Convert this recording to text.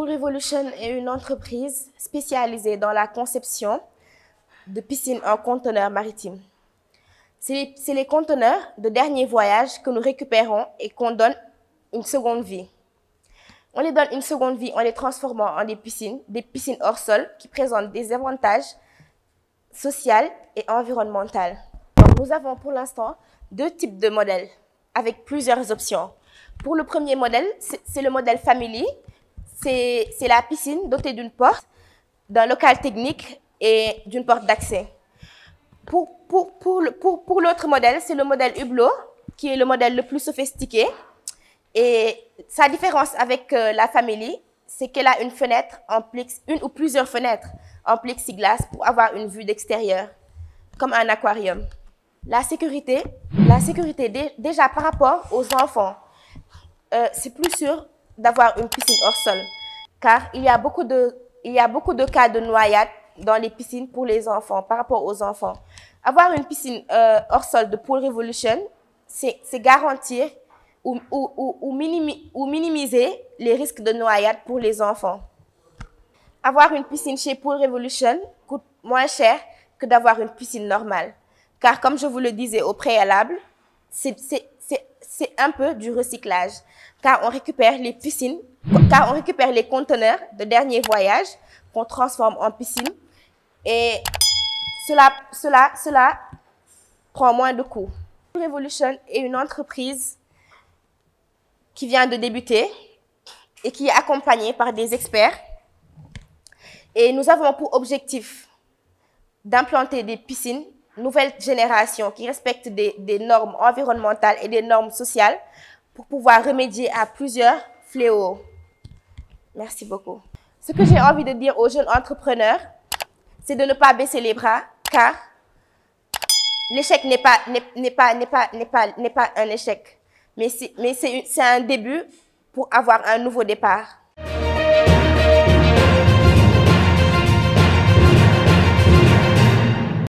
Pool Revolution est une entreprise spécialisée dans la conception de piscines en conteneurs maritimes. C'est les conteneurs de dernier voyage que nous récupérons et qu'on donne une seconde vie. On les donne une seconde vie en les transformant en des piscines hors sol qui présentent des avantages sociaux et environnementaux. Donc, nous avons pour l'instant 2 types de modèles avec plusieurs options. Pour le premier modèle, c'est le modèle Family. C'est la piscine dotée d'une porte, d'un local technique et d'une porte d'accès. Pour l'autre modèle, c'est le modèle Hublot, qui est le modèle le plus sophistiqué. Et sa différence avec la Family, c'est qu'elle a une ou plusieurs fenêtres en plexiglas pour avoir une vue d'extérieur, comme un aquarium. La sécurité, déjà par rapport aux enfants, c'est plus sûr d'avoir une piscine hors sol, car il y a beaucoup de cas de noyade dans les piscines pour les enfants, par rapport aux enfants. Avoir une piscine hors sol de Pool Revolution, c'est garantir ou minimiser les risques de noyade pour les enfants. Avoir une piscine chez Pool Revolution coûte moins cher que d'avoir une piscine normale, car comme je vous le disais au préalable, c'est un peu du recyclage, car on récupère les conteneurs de dernier voyage qu'on transforme en piscine et cela prend moins de coûts. Revolution est une entreprise qui vient de débuter et qui est accompagnée par des experts. Et nous avons pour objectif d'implanter des piscines nouvelle génération qui respectent des normes environnementales et des normes sociales pour pouvoir remédier à plusieurs fléaux. Merci beaucoup. Ce que j'ai envie de dire aux jeunes entrepreneurs, c'est de ne pas baisser les bras, car l'échec n'est pas un échec, mais c'est un début pour avoir un nouveau départ.